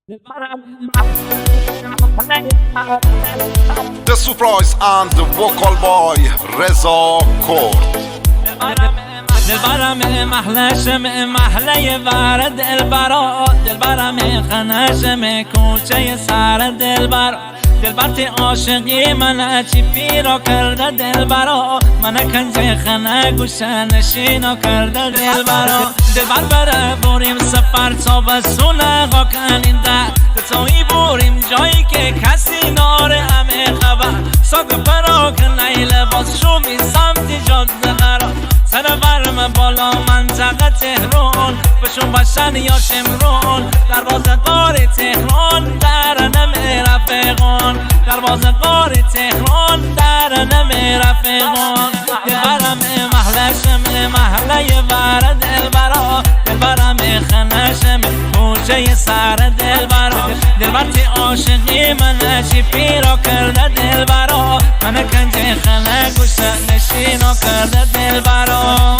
The surprise and the vocal boy رضا کرد. دلبرم محلشم محله ور دلبرا، دلبرم خنشم کوچه سر دلبر. دلبرتی عاشقی من چی پیرا کرده دلبرا، من کنج خنه گوشه نشینا کرده دلبرا. دلبر بره بریم سفر تا بسونه غا کننده، تایی بریم جایی که کسی ناره همه خبر. ساگ برا کنه لباس شومی سمتی جاده قرار، سر برم بالا منطقه تهران، بشون باشن یا شمرون. دروازه غار تهران در نمی رفقان، دروازه غار تهران در نمی رفقان. دلبرم محلشم محله ور دلبرا، دلبرم خنشم کوچه سر دلبرا. دلبرتی عاشقی من چی پیرا کرده دلبرا، من کنج خنه گوشه نشینا کرده دلبرا.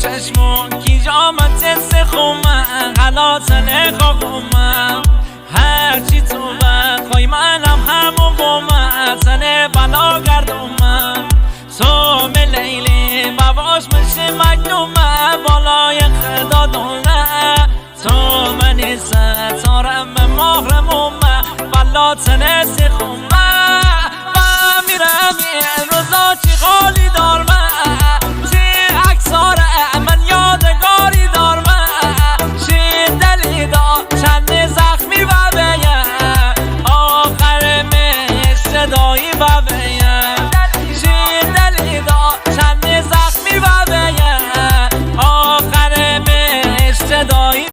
چشمون کی جامت سخومه غلات نخوامه، هرچی تو بخوای منم همون بومه، زنه بلا گردومه. تو لیلی باباش میشه مجنومه، بالای خدا دونه. تو منی ستارم محرمومه، بلات نسخومه. و میرم این روزا چی غالی دارمه، چند زخمی و بیه آخر می صدایی و بیه.